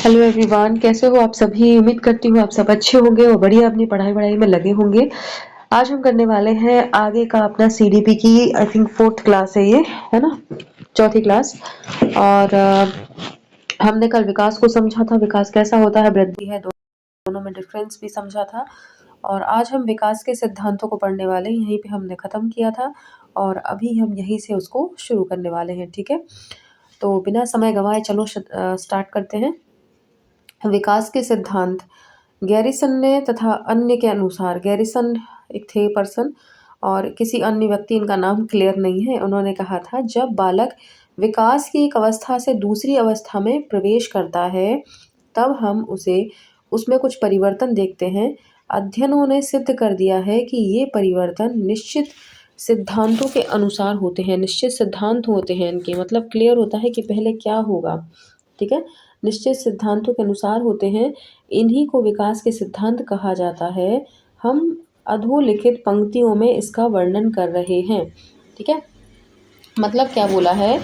Hello everyone, कैसे हो आप सभी। उम्मीद करती हूँ आप सब अच्छे होंगे और बढ़िया अपनी पढ़ाई वढ़ाई में लगे होंगे। आज हम करने वाले हैं आगे का अपना सीडीपी की आई थिंक 4th क्लास है ये, है ना, 4थी क्लास। और हमने कल विकास को समझा था, विकास कैसा होता है, वृद्धि है, दोनों में डिफरेंस भी समझा था। और आज हम विकास के सिद्धांतों को पढ़ने वाले हैं। यहीं पे हमने ख़त्म किया था और अभी हम यहीं से उसको शुरू करने वाले हैं। ठीक है, तो बिना समय गंवाए चलो स्टार्ट करते हैं। विकास के सिद्धांत। गैरिसन ने तथा अन्य के अनुसार, गैरिसन एक थे पर्सन और किसी अन्य व्यक्ति, इनका नाम क्लियर नहीं है, उन्होंने कहा था जब बालक विकास की एक अवस्था से दूसरी अवस्था में प्रवेश करता है तब हम उसमें कुछ परिवर्तन देखते हैं। अध्ययनों ने सिद्ध कर दिया है कि ये परिवर्तन निश्चित सिद्धांतों के अनुसार होते हैं। निश्चित सिद्धांत होते हैं इनके, मतलब क्लियर होता है कि पहले क्या होगा। ठीक है, निश्चित सिद्धांतों के अनुसार होते हैं। इन्हीं को विकास के सिद्धांत कहा जाता है। हम अधोलिखित पंक्तियों में इसका वर्णन कर रहे हैं। ठीक है, मतलब क्या बोला है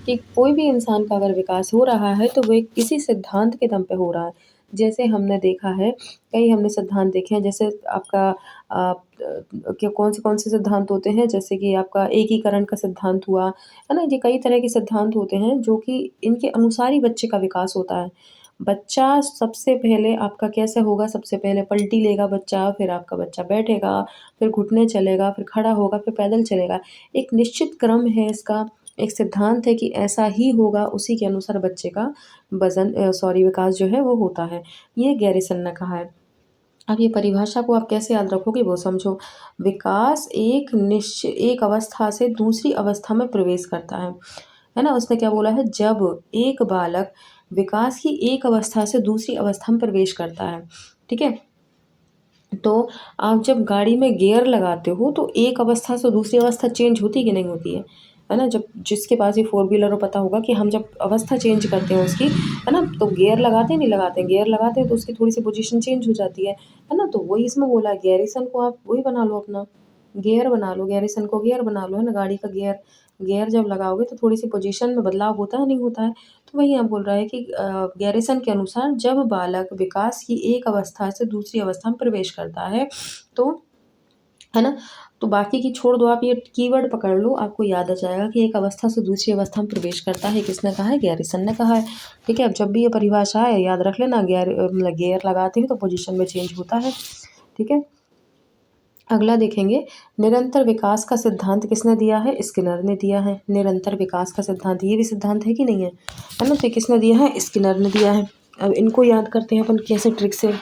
कि कोई भी इंसान का अगर विकास हो रहा है तो वो किसी सिद्धांत के दम पे हो रहा है। जैसे हमने देखा है, कई हमने सिद्धांत देखे हैं, जैसे आपका क्या कौन से सिद्धांत होते हैं, जैसे कि आपका एकीकरण का सिद्धांत हुआ, है ना। ये कई तरह के सिद्धांत होते हैं जो कि इनके अनुसार ही बच्चे का विकास होता है। बच्चा सबसे पहले आपका कैसे होगा, सबसे पहले पलटी लेगा बच्चा, फिर आपका बच्चा बैठेगा, फिर घुटने चलेगा, फिर खड़ा होगा, फिर पैदल चलेगा। एक निश्चित क्रम है इसका, एक सिद्धांत है कि ऐसा ही होगा, उसी के अनुसार बच्चे का विकास जो है वो होता है। ये गैरिसन ने कहा है। अब ये परिभाषा को आप कैसे याद रखोगे वो समझो। विकास एक अवस्था से दूसरी अवस्था में प्रवेश करता है ना। उसने क्या बोला है, जब एक बालक विकास की एक अवस्था से दूसरी अवस्था में प्रवेश करता है। ठीक है, तो आप जब गाड़ी में गियर लगाते हो तो एक अवस्था से दूसरी अवस्था चेंज होती कि नहीं होती है ना। जब जिसके पास ये 4 व्हीलर हो पता होगा कि हम जब अवस्था चेंज करते हैं उसकी, है ना, तो गियर लगाते हैं नहीं लगाते हैं, गियर लगाते हैं तो उसकी थोड़ी सी पोजीशन चेंज हो जाती है ना। तो वही इसमें बोला है, गैरिसन को आप वही बना लो, अपना गियर बना लो, गैरिसन को गियर बना लो, है ना। गाड़ी का गियर गियर जब लगाओगे तो थोड़ी सी पोजीशन में बदलाव होता है नहीं होता है। तो वही यहाँ बोल रहा है कि गैरिसन के अनुसार जब बालक विकास की एक अवस्था से दूसरी अवस्था में प्रवेश करता है तो, है ना, तो बाकी की छोड़ दो, आप ये कीवर्ड पकड़ लो, आपको याद आ जाएगा कि एक अवस्था से दूसरी अवस्था में प्रवेश करता है। किसने कहा है, गैरिसन ने कहा है। ठीक है, अब जब भी ये परिभाषा है याद रख लेना, गियर लगाते हैं तो पोजीशन में चेंज होता है। ठीक है, अगला देखेंगे, निरंतर विकास का सिद्धांत किसने दिया है, स्किनर ने दिया है। निरंतर विकास का सिद्धांत, ये भी सिद्धांत है कि नहीं है ना। तो किसने दिया है, स्किनर ने दिया है। अब इनको याद करते हैं अपन कैसे ट्रिक से।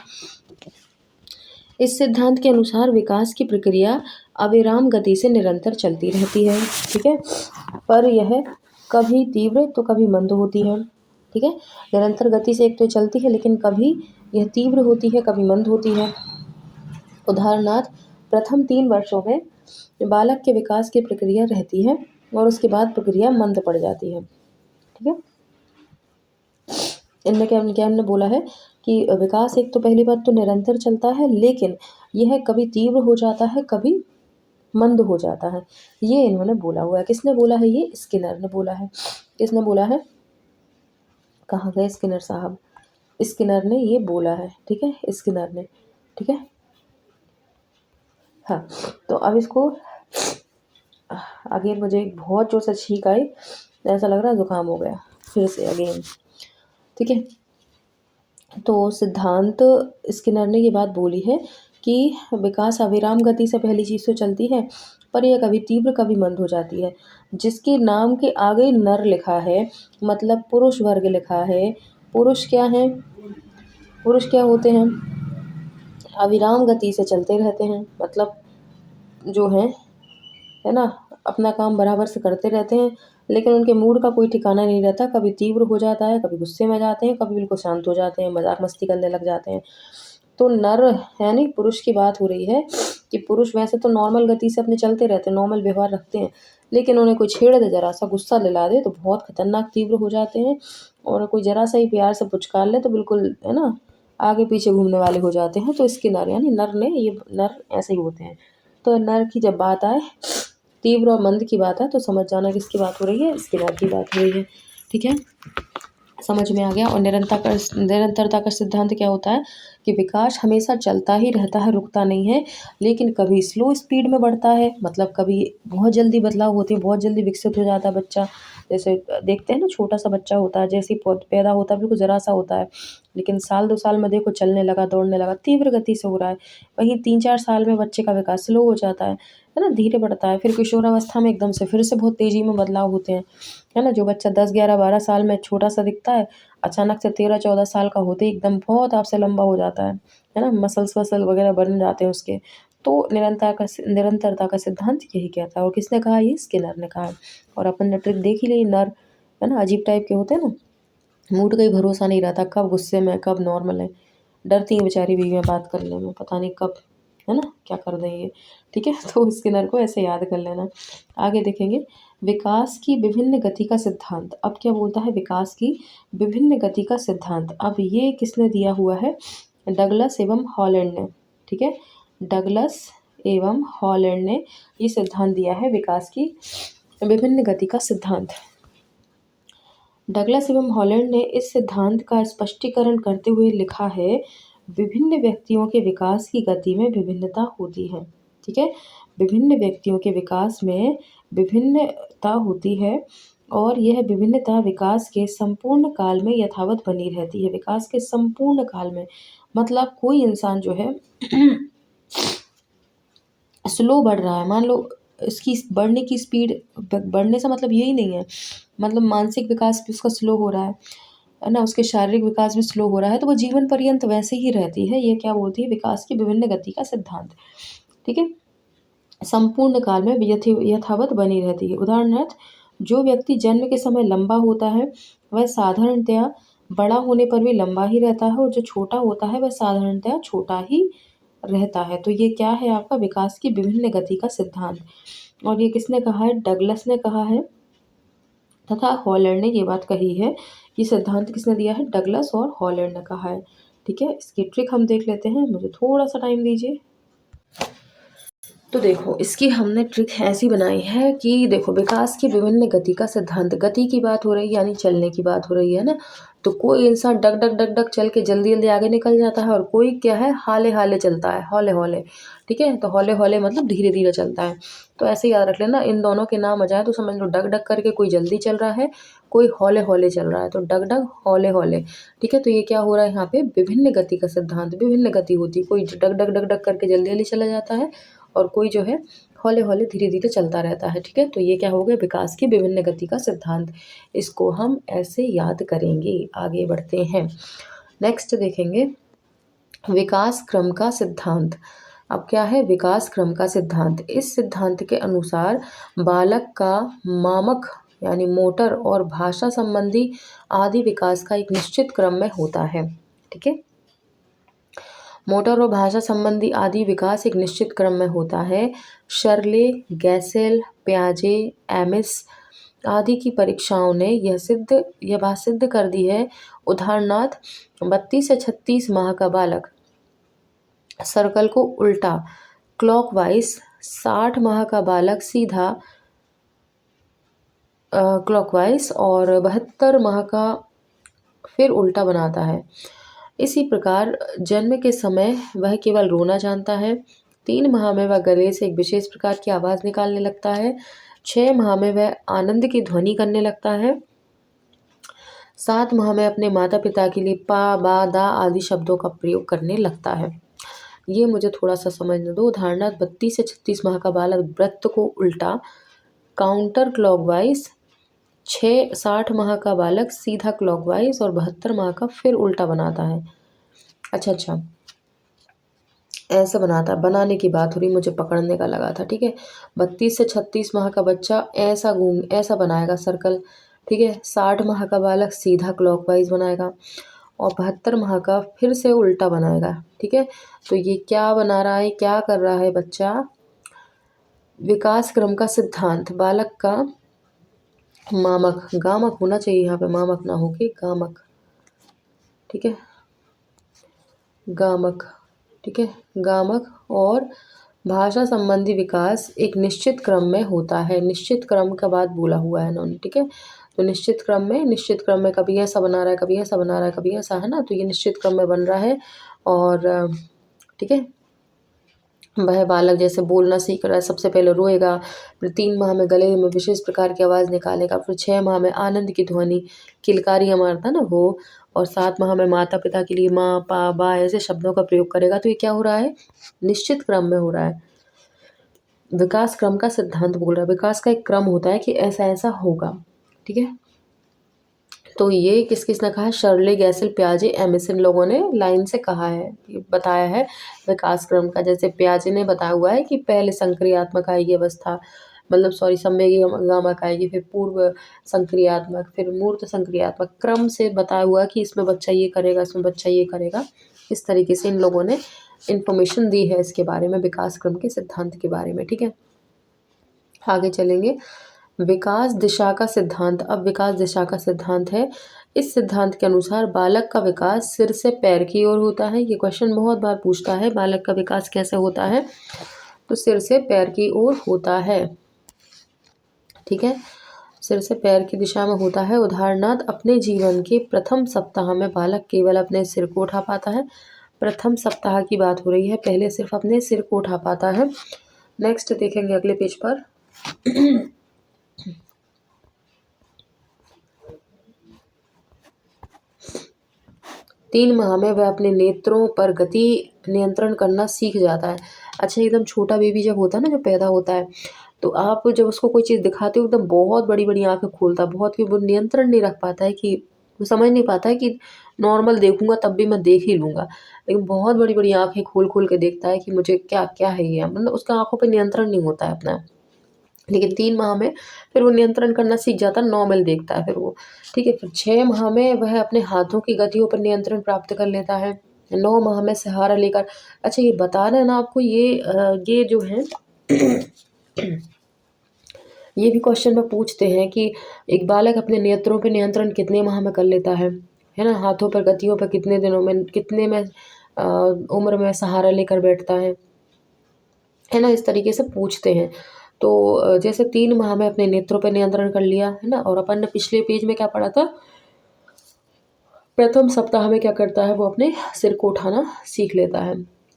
इस सिद्धांत के अनुसार विकास की प्रक्रिया अविराम गति से निरंतर चलती रहती है। ठीक है, पर यह कभी तीव्र तो कभी मंद होती है। ठीक है, निरंतर गति से एक तो चलती है लेकिन कभी यह तीव्र होती है, कभी मंद होती है। उदाहरणार्थ, प्रथम 3 वर्षों में बालक के विकास की प्रक्रिया रहती है और उसके बाद प्रक्रिया मंद पड़ जाती है। ठीक है, इनमें क्या हमने बोला है कि विकास एक तो पहली बात तो निरंतर चलता है, लेकिन यह कभी तीव्र हो जाता है, कभी मंद हो जाता है। ये इन्होंने बोला हुआ है। किसने बोला है, ये स्किनर ने बोला है। किसने बोला है, कहाँ गए स्किनर साहब, स्किनर ने ये बोला है। ठीक है, स्किनर ने। ठीक है, हाँ, तो अब इसको अगेन मुझे बहुत जोर से छींक आई, ऐसा लग रहा है जुकाम हो गया फिर से अगेन। ठीक है, तो सिद्धांत स्किनर ने ये बात बोली है कि विकास अविराम गति से पहली चीज़ तो चलती है, पर यह कभी तीव्र कभी मंद हो जाती है। जिसके नाम के आगे नर लिखा है, मतलब पुरुष वर्ग लिखा है। पुरुष क्या है, पुरुष क्या होते हैं, अविराम गति से चलते रहते हैं, मतलब जो है ना, अपना काम बराबर से करते रहते हैं, लेकिन उनके मूड का कोई ठिकाना नहीं रहता। कभी तीव्र हो जाता है, कभी गुस्से में जाते हैं, कभी बिल्कुल शांत हो जाते हैं, मजाक मस्ती करने लग जाते हैं। तो नर है नहीं, पुरुष की बात हो रही है कि पुरुष वैसे तो नॉर्मल गति से अपने चलते रहते हैं, नॉर्मल व्यवहार रखते हैं, लेकिन उन्हें कोई छेड़ दे, जरा सा गुस्सा दिला दे तो बहुत खतरनाक तीव्र हो जाते हैं। और कोई जरा सा ही प्यार से पुचकार ले तो बिल्कुल, है ना, आगे पीछे घूमने वाले हो जाते हैं। तो इसके नर यानी नर ने, ये नर ऐसे ही होते हैं। तो नर की जब बात आए, तीव्र और मंद की बात है, तो समझ जाना किसकी बात हो रही है, स्किनर की बात हो रही है। ठीक है, समझ में आ गया। और निरंतरता का सिद्धांत क्या होता है कि विकास हमेशा चलता ही रहता है, रुकता नहीं है, लेकिन कभी स्लो स्पीड में बढ़ता है, मतलब कभी बहुत जल्दी बदलाव होते हैं, बहुत जल्दी विकसित हो जाता है बच्चा। जैसे देखते हैं ना, छोटा सा बच्चा होता है, जैसे ही पैदा होता है बिल्कुल ज़रा सा होता है, लेकिन साल 2 साल में देखो चलने लगा, दौड़ने लगा, तीव्र गति से हो रहा है। वहीं 3-4 साल में बच्चे का विकास स्लो हो जाता है ना, धीरे बढ़ता है। फिर किशोरावस्था में एकदम से फिर से बहुत तेज़ी में बदलाव होते हैं, है ना। जो बच्चा 10, 11, 12 साल में छोटा सा दिखता है, अचानक से 13, 14 साल का होते ही एकदम बहुत आपसे लंबा हो जाता है ना, मसल्स वसल वगैरह बन जाते हैं उसके। तो निरंतरता का सिद्धांत यही कहता है। और किसने कहा? ये स्किनर ने कहा है। और अपन ने ट्रिक देख ही ली, नर है ना, अजीब टाइप के होते हैं ना, मूड का ही भरोसा नहीं रहता, कब गुस्से में कब नॉर्मल है। डरती है बेचारी बीवियाँ बात करने में, पता नहीं कब है ना क्या कर दें ये। ठीक है, तो स्किनर को ऐसे याद कर लेना। आगे देखेंगे, विकास की विभिन्न गति का सिद्धांत। अब क्या बोलता है? विकास की विभिन्न गति का सिद्धांत। अब ये किसने दिया हुआ है? डगलस एवं हॉलैंड ने। ठीक है, डगलस एवं हॉलैंड ने ये सिद्धांत दिया है, विकास की विभिन्न गति का सिद्धांत। डगलस एवं हॉलैंड ने इस सिद्धांत का स्पष्टीकरण करते हुए लिखा है, विभिन्न व्यक्तियों के विकास की गति में विभिन्नता होती है। ठीक है, विभिन्न व्यक्तियों के विकास में विभिन्नता होती है और यह विभिन्नता विकास के संपूर्ण काल में यथावत बनी रहती है। विकास के संपूर्ण काल में मतलब कोई इंसान जो है स्लो बढ़ रहा है, मान लो इसकी बढ़ने की स्पीड, बढ़ने से मतलब यही नहीं है, मतलब मानसिक विकास भी उसका स्लो हो रहा है ना, उसके शारीरिक विकास भी स्लो हो रहा है, तो वो जीवन पर्यंत वैसे ही रहती है। ये क्या बोलती है? विकास की विभिन्न गति का सिद्धांत। ठीक है, संपूर्ण काल में यथावत बनी रहती है। उदाहरणार्थ, जो व्यक्ति जन्म के समय लंबा होता है वह साधारणतया बड़ा होने पर भी लंबा ही रहता है, और जो छोटा होता है वह साधारणतया छोटा ही रहता है। तो ये क्या है? आपका विकास की विभिन्न गति का सिद्धांत। और ये किसने कहा है? डगलस ने कहा है तथा हॉलैंड ने ये बात कही है। ये सिद्धांत किसने दिया है? डगलस और हॉलैंड ने कहा है। ठीक है, इसकी ट्रिक हम देख लेते हैं, मुझे थोड़ा सा टाइम दीजिए। तो देखो, इसकी हमने ट्रिक ऐसी बनाई है कि देखो, विकास की विभिन्न गति का सिद्धांत, गति की बात हो रही है यानी चलने की बात हो रही है ना, तो कोई इंसान डग डग डग डग चल के जल्दी जल्दी आगे निकल जाता है, और कोई क्या है, हाले हाले चलता है, हौले हौले। ठीक है, तो हौले हौले मतलब धीरे धीरे चलता है। तो ऐसे याद रख लेना, इन दोनों के नाम आ जाए तो समझ लो, डग डग करके कोई जल्दी चल रहा है, कोई हौले हौले चल रहा है, तो डग डग हौले हौले। ठीक है, तो ये क्या हो रहा है यहाँ पे? विभिन्न गति का सिद्धांत। विभिन्न गति होती है, कोई डग डग डग डग करके जल्दी जल्दी चला जाता है, और कोई जो है हौले हौले धीरे धीरे चलता रहता है। ठीक है, तो ये क्या हो गया? विकास की विभिन्न गति का सिद्धांत। इसको हम ऐसे याद करेंगे। आगे बढ़ते हैं, नेक्स्ट देखेंगे, विकास क्रम का सिद्धांत। अब क्या है? विकास क्रम का सिद्धांत। इस सिद्धांत के अनुसार बालक का मामक यानी मोटर और भाषा संबंधी आदि विकास का एक निश्चित क्रम में होता है। ठीक है, मोटर और भाषा संबंधी आदि विकास एक निश्चित क्रम में होता है। शर्ले, गैसेल, प्याजे, एमिस आदि की परीक्षाओं ने यह बात सिद्ध कर दी है। उदाहरणार्थ, 32 से 36 माह का बालक सर्कल को उल्टा क्लॉकवाइज, 60 माह का बालक सीधा क्लॉकवाइज और 72 माह का फिर उल्टा बनाता है। इसी प्रकार जन्म के समय वह केवल रोना जानता है। 3 माह में वह गले से एक विशेष प्रकार की आवाज़ निकालने लगता है। 6 माह में वह आनंद की ध्वनि करने लगता है। 7 माह में अपने माता पिता के लिए पा, बा, दा आदि शब्दों का प्रयोग करने लगता है। ये मुझे थोड़ा सा समझने दो। उदाहरणार्थ, 32 से 36 माह का बालक वृत्त को उल्टा काउंटर क्लॉकवाइज, 60 माह का बालक सीधा क्लॉकवाइज और 72 माह का फिर उल्टा बनाता है। अच्छा, ऐसा बनाता, बनाने की बात हो रही, मुझे पकड़ने का लगा था। ठीक है, 32 से 36 माह का बच्चा ऐसा बनाएगा सर्कल। ठीक है, 60 माह का बालक सीधा क्लॉकवाइज बनाएगा और 72 माह का फिर से उल्टा बनाएगा। ठीक है, तो ये क्या बना रहा है, क्या कर रहा है बच्चा? विकास क्रम का सिद्धांत, बालक का मामक, गामक होना चाहिए यहाँ पे, मामक ना हो के गामक। ठीक है, गामक। ठीक है, गामक और भाषा संबंधी विकास एक निश्चित क्रम में होता है। निश्चित क्रम का बात बोला हुआ है इन्होंने। ठीक है, तो निश्चित क्रम में कभी ऐसा बना रहा है, कभी ऐसा बना रहा है, कभी ऐसा, है ना। तो ये निश्चित क्रम में बन रहा है। और ठीक है, वह बालक जैसे बोलना सीख रहा है, सबसे पहले रोएगा, फिर 3 माह में गले में विशेष प्रकार की आवाज़ निकालेगा, फिर 6 माह में आनंद की ध्वनि, किलकारियाँ मारता ना वो, और 7 माह में माता पिता के लिए माँ, पा, बा ऐसे शब्दों का प्रयोग करेगा। तो ये क्या हो रहा है, निश्चित क्रम में हो रहा है। विकास क्रम का सिद्धांत बोल रहा है, विकास का एक क्रम होता है कि ऐसा ऐसा होगा। ठीक है, तो ये किस किस ने कहा है, शर्ले, गैसल, पियाजे, एमिस, इन लोगों ने लाइन से कहा है, ये बताया है विकास क्रम का। जैसे पियाजे ने बताया हुआ है कि पहले संक्रियात्मक आएगी अवस्था, मतलब सॉरी संवेगात्मक आएगी, फिर पूर्व संक्रियात्मक, फिर मूर्त संक्रियात्मक, क्रम से बताया हुआ है कि इसमें बच्चा ये करेगा, इसमें बच्चा ये करेगा। इस तरीके से इन लोगों ने इन्फॉर्मेशन दी है इसके बारे में, विकास क्रम के सिद्धांत के बारे में। ठीक है, आगे चलेंगे। विकास दिशा का सिद्धांत। अब विकास दिशा का सिद्धांत है, इस सिद्धांत के अनुसार बालक का विकास सिर से पैर की ओर होता है। ये क्वेश्चन बहुत बार पूछता है, बालक का विकास कैसे होता है, तो सिर से पैर की ओर होता है। ठीक है, सिर से पैर की दिशा में होता है। उदाहरणार्थ, अपने जीवन के प्रथम सप्ताह में बालक केवल अपने सिर को उठा पाता है। प्रथम सप्ताह की बात हो रही है, पहले सिर्फ अपने सिर को उठा पाता है। नेक्स्ट देखेंगे अगले पेज पर। 3 माह में वह अपने नेत्रों पर गति नियंत्रण करना सीख जाता है। अच्छा, एकदम छोटा बेबी जब होता है ना, जब पैदा होता है, तो आप जब उसको कोई चीज़ दिखाते हो एकदम बहुत बड़ी बड़ी आंखें खोलता है, बहुत, कि वो नियंत्रण नहीं रख पाता है, कि वो समझ नहीं पाता है कि नॉर्मल देखूंगा तब भी मैं देख ही लूँगा, लेकिन बहुत बड़ी बड़ी आंखें खोल खोल के देखता है कि मुझे क्या क्या है ये, मतलब उसका आंखों पर नियंत्रण नहीं होता है अपना। लेकिन 3 माह में फिर वो नियंत्रण करना सीख जाता है, नॉर्मल देखता है फिर वो। ठीक है, फिर 6 माह में वह अपने हाथों की गतियों पर नियंत्रण प्राप्त कर लेता है। 9 माह में सहारा लेकर, अच्छा ये बता रहे हैं ना आपको, ये जो है ये भी क्वेश्चन में पूछते हैं कि एक बालक अपने नेत्रों पर नियंत्रण कितने माह में कर लेता है ना, हाथों पर गतियों पर कितने दिनों में, कितने में उम्र में सहारा लेकर बैठता है ना, इस तरीके से पूछते हैं। तो जैसे 3 माह में अपने नेत्रों पर नियंत्रण कर लिया, है ना, और अपन ने पिछले पेज में क्या पढ़ा था, प्रथम सप्ताह में क्या करता है, वो अपने सिर को उठाना सीख लेता है।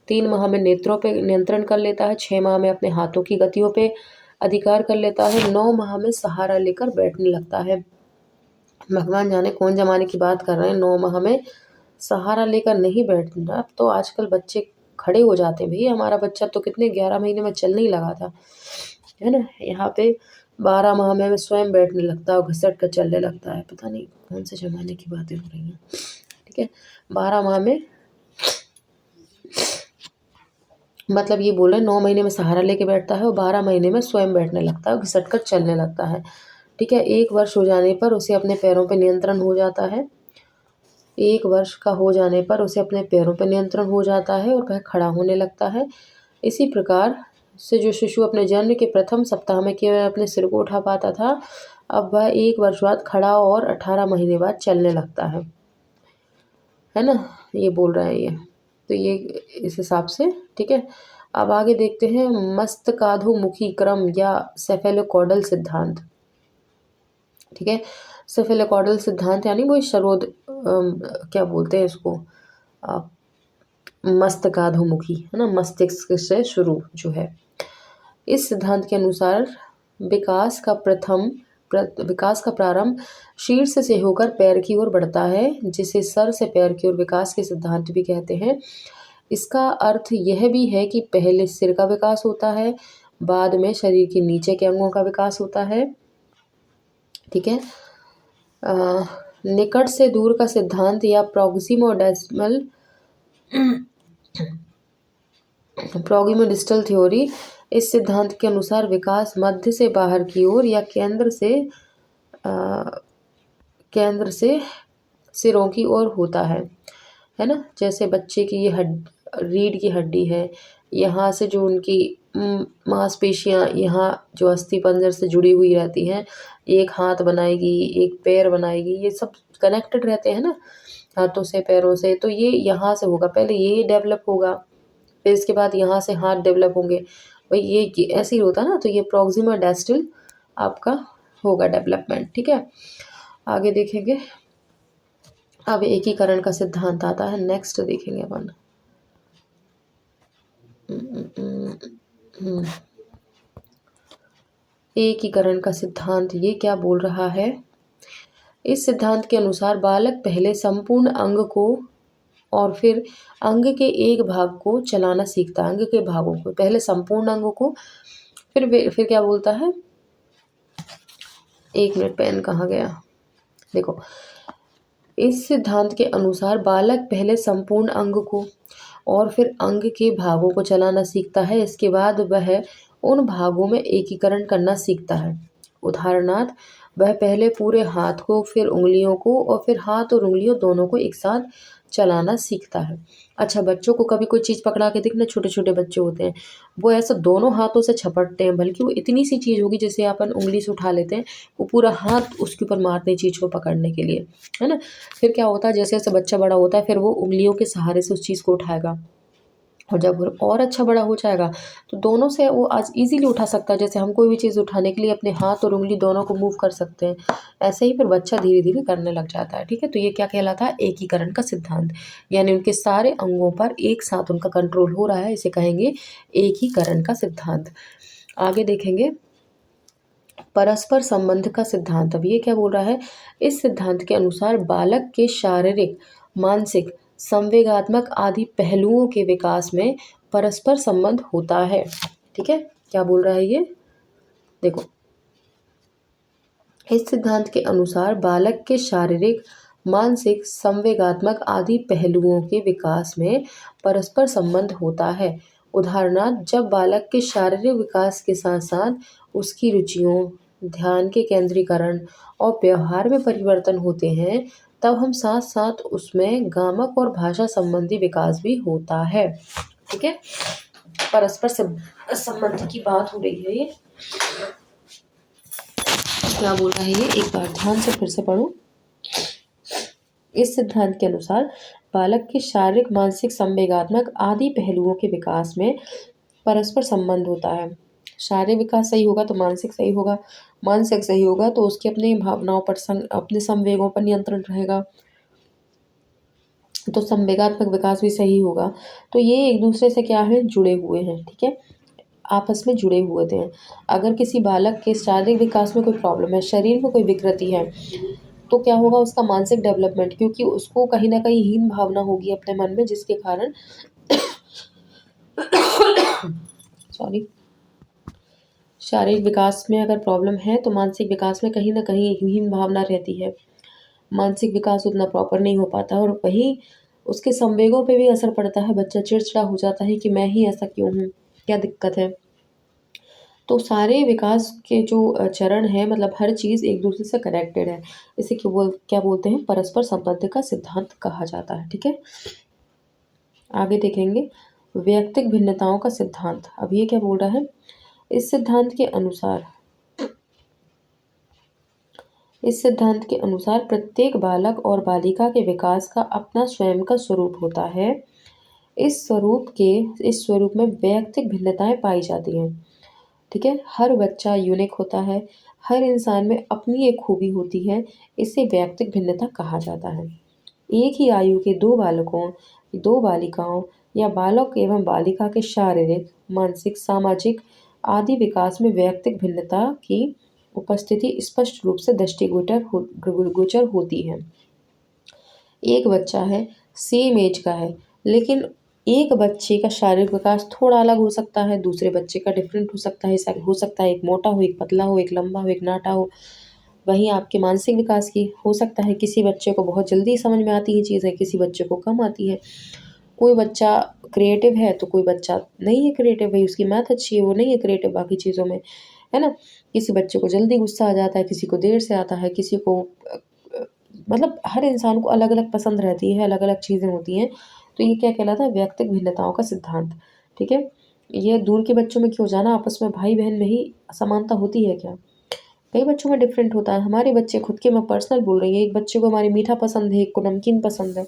3 माह में नेत्रों पे नियंत्रण कर लेता है, 6 माह में अपने हाथों की गतियों पे अधिकार कर लेता है, 9 माह में सहारा लेकर बैठने लगता है। भगवान जाने कौन जमाने की बात कर रहे हैं, 9 माह में सहारा लेकर नहीं बैठना। अब तो आजकल बच्चे खड़े हो जाते हैं, भैया हमारा बच्चा तो कितने 11 महीने में चलने ही लगा था, है ना। यहाँ पे 12 माह में स्वयं बैठने लगता है और घसट कर चलने लगता है, पता नहीं कौन से ज़माने की बातें हो रही हैं। ठीक है, 12 माह में, मतलब ये बोल रहे हैं 9 महीने में सहारा लेके बैठता है और 12 महीने में स्वयं बैठने लगता है और घिसट कर चलने लगता है। ठीक है, 1 वर्ष हो जाने पर उसे अपने पैरों पर नियंत्रण हो जाता है। 1 वर्ष का हो जाने पर उसे अपने पैरों पर नियंत्रण हो जाता है और वह खड़ा होने लगता है। इसी प्रकार से जो शिशु अपने जन्म के प्रथम सप्ताह में केवल अपने सिर को उठा पाता था, अब वह 1 वर्ष बाद खड़ा और 18 महीने बाद चलने लगता है ना, ये बोल रहा है ये। तो ये इस हिसाब से, ठीक है। अब आगे देखते हैं मस्तकाधोमुखी क्रम या सेफेलोकॉडल सिद्धांत। ठीक है, सेफेलोकॉडल सिद्धांत यानी वो शरोद क्या बोलते हैं इसको, मस्तकाधोमुखी, है ना, मस्तिष्क से शुरू जो है। इस सिद्धांत के अनुसार विकास का प्रारंभ शीर्ष से होकर पैर की ओर बढ़ता है, जिसे सर से पैर की ओर विकास के सिद्धांत भी कहते हैं। इसका अर्थ यह भी है कि पहले सिर का विकास होता है, बाद में शरीर के नीचे के अंगों का विकास होता है। ठीक है, निकट से दूर का सिद्धांत या प्रोगिमोडिस्टल थ्योरी, इस सिद्धांत के अनुसार विकास मध्य से बाहर की ओर या केंद्र से सिरों की ओर होता है ना। जैसे बच्चे की ये रीढ़ की हड्डी है, यहाँ से जो उनकी मांसपेशियाँ यहाँ जो अस्थिपंजर से जुड़ी हुई रहती हैं, एक हाथ बनाएगी, एक पैर बनाएगी, ये सब कनेक्टेड रहते हैं ना हाथों से पैरों से, तो ये यहाँ से होगा, पहले ये डेवलप होगा, फिर इसके बाद यहाँ से हाथ डेवलप होंगे, भाई ये ऐसे ही होता है ना। तो ये प्रॉक्सिमा डिस्टल आपका होगा डेवलपमेंट। ठीक है, आगे देखेंगे, अब एकीकरण का सिद्धांत आता है। नेक्स्ट देखेंगे अपन। एकीकरण का सिद्धांत ये क्या बोल रहा है? इस सिद्धांत के अनुसार बालक पहले संपूर्ण अंग को और फिर अंग के एक भाग को चलाना सीखता है। अंग के भागों को, पहले संपूर्ण अंगों को, फिर क्या बोलता है, एक मिनट, पेन कहाँ गया, देखो। इस सिद्धांत के अनुसार बालक पहले संपूर्ण अंग को और फिर अंग के भागों को चलाना सीखता है। इसके बाद वह उन भागों में एकीकरण करना सीखता है। उदाहरणार्थ, वह पहले पूरे हाथ को, फिर उंगलियों को और फिर हाथ और उंगलियों दोनों को एक साथ चलाना सीखता है। अच्छा, बच्चों को कभी कोई चीज़ पकड़ा के देखना, छोटे छोटे बच्चे होते हैं, वो ऐसा दोनों हाथों से झपटते हैं, बल्कि वो इतनी सी चीज़ होगी जैसे अपन उंगली से उठा लेते हैं, वो पूरा हाथ उसके ऊपर मारते हैं चीज़ को पकड़ने के लिए, है ना। फिर क्या होता है, जैसे जैसे बच्चा बड़ा होता है फिर वो उंगलियों के सहारे से उस चीज़ को उठाएगा, और जब वो और अच्छा बड़ा हो जाएगा तो दोनों से वो आज इजीली उठा सकता है। जैसे हम कोई भी चीज़ उठाने के लिए अपने हाथ और उंगली दोनों को मूव कर सकते हैं, ऐसे ही फिर बच्चा धीरे धीरे करने लग जाता है। ठीक है, तो ये क्या कहलाता है? एकीकरण का सिद्धांत। यानी उनके सारे अंगों पर एक साथ उनका कंट्रोल हो रहा है, इसे कहेंगे एकीकरण का सिद्धांत। आगे देखेंगे, परस्पर संबंध का सिद्धांत। अब ये क्या बोल रहा है? इस सिद्धांत के अनुसार बालक के शारीरिक, मानसिक, संवेगात्मक आदि पहलुओं के विकास में परस्पर संबंध होता है। ठीक है, क्या बोल रहा है ये? देखो, इस सिद्धांत के अनुसार बालक के शारीरिक, मानसिक, संवेगात्मक आदि पहलुओं के विकास में परस्पर संबंध होता है। उदाहरणार्थ, जब बालक के शारीरिक विकास के साथ साथ उसकी रुचियों, ध्यान के केंद्रीकरण और व्यवहार में परिवर्तन होते हैं, तब हम साथ साथ उसमें गामक और भाषा संबंधी विकास भी होता है। ठीक है, परस्पर संबंध की बात हो रही है। ये क्या बोल रहा है ये? एक बार ध्यान से फिर से पढ़ो। इस सिद्धांत के अनुसार बालक के शारीरिक, मानसिक, संवेगात्मक आदि पहलुओं के विकास में परस्पर संबंध होता है। शारीरिक विकास सही होगा तो मानसिक सही होगा, मानसिक सही होगा तो उसकी अपनी भावनाओं पर, अपने संवेगों पर नियंत्रण रहेगा, तो संवेगात्मक विकास भी सही होगा। तो ये एक दूसरे से क्या है? जुड़े हुए हैं। ठीक है, आपस में जुड़े हुए थे। अगर किसी बालक के शारीरिक विकास में कोई प्रॉब्लम है, शरीर में कोई विकृति है, तो क्या होगा? उसका मानसिक डेवलपमेंट, क्योंकि उसको कहीं ना कहीं हीन भावना होगी अपने मन में, जिसके कारण सॉरी, शारीरिक विकास में अगर प्रॉब्लम है तो मानसिक विकास में कहीं ना कहीं हीन भावना रहती है, मानसिक विकास उतना प्रॉपर नहीं हो पाता, और वहीं उसके संवेगों पे भी असर पड़ता है। बच्चा चिड़चिड़ा हो जाता है कि मैं ही ऐसा क्यों हूँ, क्या दिक्कत है। तो सारे विकास के जो चरण हैं, मतलब हर चीज़ एक दूसरे से कनेक्टेड है। इसे क्या बोलते हैं? परस्पर संबंध का सिद्धांत कहा जाता है। ठीक है, आगे देखेंगे, वैयक्तिक भिन्नताओं का सिद्धांत। अब ये क्या बोल रहा है? इस सिद्धांत के अनुसार प्रत्येक बालक और बालिका के विकास का अपना स्वयं का स्वरूप होता है। इस स्वरूप में वैयक्तिक भिन्नताएं पाई जाती हैं। ठीक है, हर बच्चा यूनिक होता है, हर इंसान में अपनी एक खूबी होती है, इसे वैयक्तिक भिन्नता कहा जाता है। एक ही आयु के दो बालकों, दो बालिकाओं या बालक एवं बालिका के शारीरिक, मानसिक, सामाजिक आदि विकास में वैयक्तिक भिन्नता की उपस्थिति स्पष्ट रूप से गोचर होती है। एक बच्चा है, सेम एज का है, लेकिन एक बच्चे का शारीरिक विकास थोड़ा अलग हो सकता है, दूसरे बच्चे का डिफरेंट हो सकता है। हो सकता है एक मोटा हो, एक पतला हो, एक लंबा हो, एक नाटा हो। वहीं आपके मानसिक विकास की हो सकता है, किसी बच्चे को बहुत जल्दी समझ में आती है चीज़ें, किसी बच्चे को कम आती है। कोई बच्चा क्रिएटिव है तो कोई बच्चा नहीं है क्रिएटिव, भाई उसकी मैथ अच्छी है, वो नहीं है क्रिएटिव बाकी चीज़ों में, है ना। किसी बच्चे को जल्दी गुस्सा आ जाता है, किसी को देर से आता है, किसी को मतलब हर इंसान को अलग अलग पसंद रहती है, अलग अलग चीज़ें होती हैं। तो ये क्या कहलाता है? व्यक्तिगत भिन्नताओं का सिद्धांत। ठीक है, ये दूर के बच्चों में क्यों जाना, आपस में भाई बहन में ही समानता होती है क्या? कई बच्चों में डिफरेंट होता है। हमारे बच्चे खुद के, मैं पर्सनल बोल रही हूँ, एक बच्चे को हमारी मीठा पसंद है, एक को नमकीन पसंद है।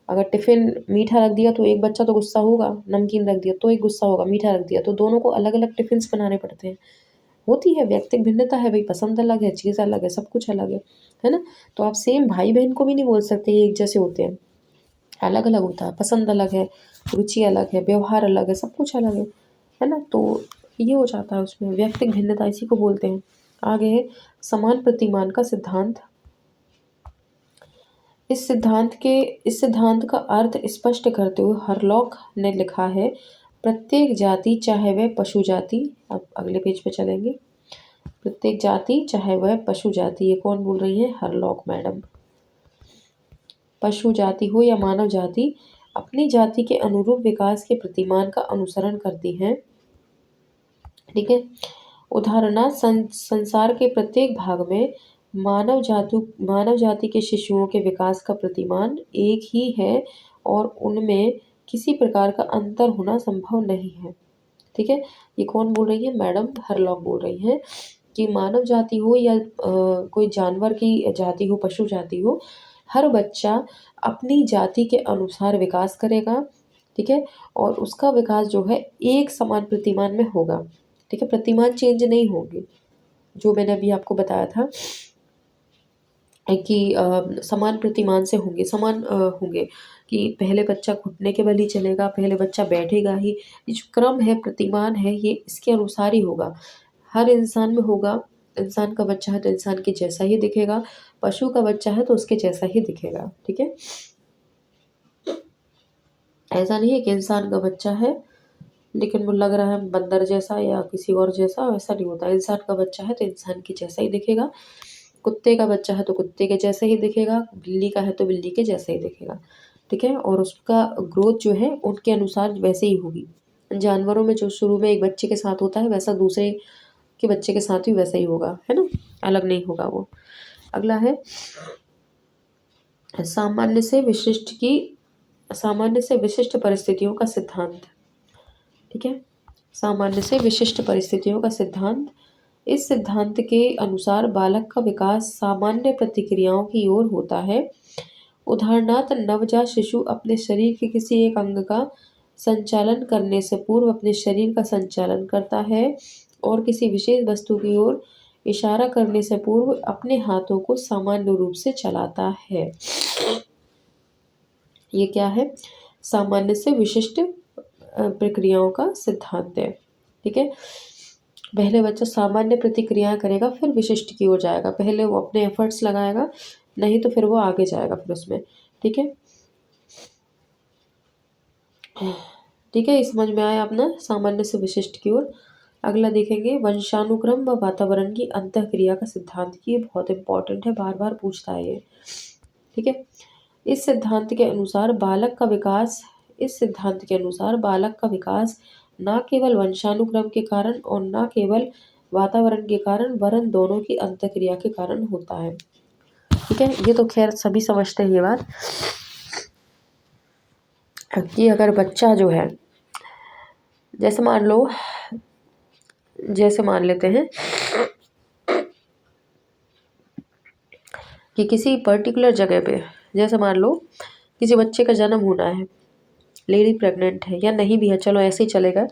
अगर टिफ़िन मीठा रख दिया तो एक बच्चा तो गुस्सा होगा, नमकीन रख दिया तो एक गुस्सा होगा, मीठा रख दिया तो दोनों को अलग अलग टिफ़िन्स बनाने पड़ते हैं। होती है, व्यक्तिक भिन्नता है भाई, पसंद अलग है, चीज़ अलग है, सब कुछ अलग है ना। तो आप सेम भाई बहन को भी नहीं बोल सकते ये एक जैसे होते हैं, अलग अलग होता है, पसंद अलग है, रुचि अलग है, व्यवहार अलग है, सब कुछ अलग है ना। तो ये हो जाता है उसमें व्यक्तिक भिन्नता, इसी को बोलते हैं। आगे है समान प्रतिमान का सिद्धांत। इस सिद्धांत का अर्थ स्पष्ट करते हुए हरलॉक ने लिखा है, प्रत्येक जाति चाहे वह पशु जाति, अब अगले पेज पे चलेंगे, प्रत्येक जाति चाहे वह पशु जाति, ये कौन बोल रही है, हरलॉक मैडम। पशु जाति हो या मानव जाति, अपनी जाति के अनुरूप विकास के प्रतिमान का अनुसरण करती है। ठीक है, उदाहरणार्थ संसार के प्रत्येक भाग में मानव जाति के शिशुओं के विकास का प्रतिमान एक ही है और उनमें किसी प्रकार का अंतर होना संभव नहीं है। ठीक है, ये कौन बोल रही है, मैडम हरलॉक बोल रही है कि मानव जाति हो या कोई जानवर की जाति हो, पशु जाति हो, हर बच्चा अपनी जाति के अनुसार विकास करेगा। ठीक है, और उसका विकास जो है एक समान प्रतिमान में होगा। ठीक है, प्रतिमान चेंज नहीं होंगे, जो मैंने अभी आपको बताया था कि समान प्रतिमान से होंगे, समान होंगे कि पहले बच्चा घुटने के बल ही चलेगा, पहले बच्चा बैठेगा ही, ये जो क्रम है, प्रतिमान है, ये इसके अनुसार ही होगा, हर इंसान में होगा। इंसान का बच्चा है तो इंसान के जैसा ही दिखेगा, पशु का बच्चा है तो उसके जैसा ही दिखेगा। ठीक है, ऐसा नहीं है कि इंसान का बच्चा है लेकिन वो लग रहा है बंदर जैसा या किसी और जैसा, वैसा नहीं होता। इंसान का बच्चा है तो इंसान के जैसा ही दिखेगा, कुत्ते का बच्चा है तो कुत्ते के जैसे ही दिखेगा, बिल्ली का है तो बिल्ली के जैसे ही दिखेगा। ठीक है, और उसका ग्रोथ जो है उनके अनुसार वैसे ही होगी। जानवरों में जो शुरू में एक बच्चे के साथ होता है वैसा दूसरे के बच्चे के साथ भी वैसा ही होगा, है ना, अलग नहीं होगा वो। अगला है सामान्य से विशिष्ट परिस्थितियों का सिद्धांत। ठीक है, सामान्य से विशिष्ट परिस्थितियों का सिद्धांत। इस सिद्धांत के अनुसार बालक का विकास सामान्य प्रतिक्रियाओं की ओर होता है। उदाहरणार्थ नवजात शिशु अपने शरीर के किसी एक अंग का संचालन करने से पूर्व अपने शरीर का संचालन करता है और किसी विशेष वस्तु की ओर इशारा करने से पूर्व अपने हाथों को सामान्य रूप से चलाता है। ये क्या है, सामान्य से विशिष्ट प्रक्रियाओं का सिद्धांत है। ठीक है, पहले बच्चा सामान्य प्रतिक्रियाएं करेगा फिर विशिष्ट की ओर जाएगा, पहले वो अपने एफर्ट्स लगाएगा, नहीं तो फिर वो आगे जाएगा फिर उसमें। ठीक है, ठीक है, समझ में आया अपना सामान्य से विशिष्ट की ओर। अगला देखेंगे वंशानुक्रम व वातावरण की अंतःक्रिया का सिद्धांत, की बहुत इंपॉर्टेंट है, बार बार पूछता है ये। ठीक है, इस सिद्धांत के अनुसार बालक का विकास न केवल वंशानुक्रम के कारण और न केवल वातावरण के कारण वरन दोनों की अंतःक्रिया के कारण होता है। ठीक है, ये तो खैर सभी समझते हैं ये बात कि अगर बच्चा जो है, जैसे मान लेते हैं कि किसी पर्टिकुलर जगह पे, जैसे मान लो किसी बच्चे का जन्म होना है, लेडी प्रेग्नेंट है या नहीं भी है, चलो ऐसे ही चलेगा।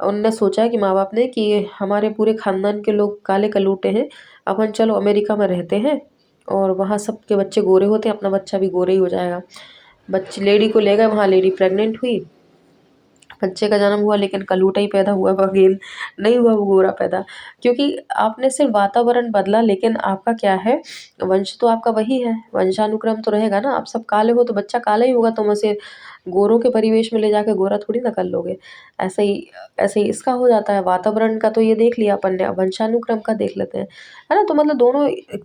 उनने सोचा कि माँ बाप ने कि हमारे पूरे खानदान के लोग काले कलूटे हैं, अपन चलो अमेरिका में रहते हैं और वहाँ सबके बच्चे गोरे होते हैं, अपना बच्चा भी गोरे ही हो जाएगा। बच्चे लेडी को ले गए वहाँ, लेडी प्रेग्नेंट हुई, बच्चे का जन्म हुआ लेकिन कलूटा ही पैदा हुआ, अगेन नहीं हुआ वो गोरा पैदा, क्योंकि आपने सिर्फ वातावरण बदला लेकिन आपका क्या है, वंश तो आपका वही है, वंशानुक्रम तो रहेगा ना। आप सब काले हो तो बच्चा काला ही होगा, तुम उसे गोरों के परिवेश में ले जाकर गोरा थोड़ी ना कर लोगे। ऐसे ही इसका हो जाता है। वातावरण का तो ये देख लिया अपन ने, वंशानुक्रम का देख लेते हैं, है ना। तो मतलब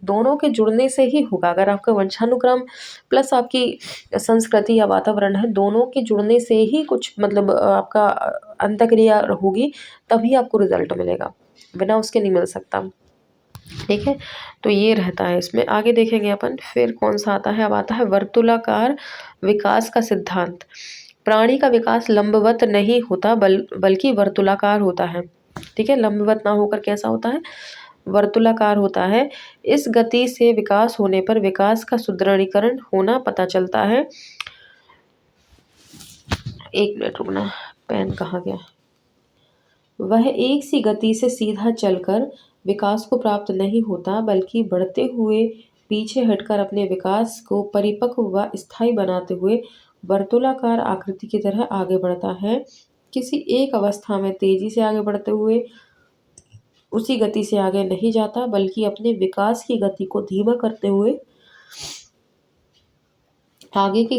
दोनों के जुड़ने से ही होगा। अगर आपका वंशानुक्रम प्लस आपकी संस्कृति या वातावरण है, दोनों के जुड़ने से ही कुछ मतलब आपका अंतःक्रिया होगी, तभी आपको रिजल्ट मिलेगा, बिना उसके नहीं मिल सकता। ठीक है, तो ये रहता है इसमें। आगे देखेंगे अपन फिर कौन सा आता है, अब आता है वर्तुलाकार विकास का सिद्धांत। प्राणी का विकास लंबवत नहीं होता बल्कि वर्तुलाकार होता है। ठीक है, लंबवत ना होकर कैसा होता है, वर्तुलाकार होता है। इस गति से विकास होने पर विकास का सुदृढ़ीकरण होना पता चलता है। एक मिनट रुकना, पेन कहाँ गया। वह एक सी गति से सीधा चलकर विकास को प्राप्त नहीं होता, बल्कि बढ़ते हुए पीछे हटकर अपने विकास को परिपक्व व स्थायी बनाते हुए वर्तुलाकार आकृति की तरह आगे बढ़ता है। किसी एक अवस्था में तेजी से आगे बढ़ते हुए उसी गति से आगे नहीं जाता, बल्कि अपने विकास की गति को धीमा करते हुए आगे के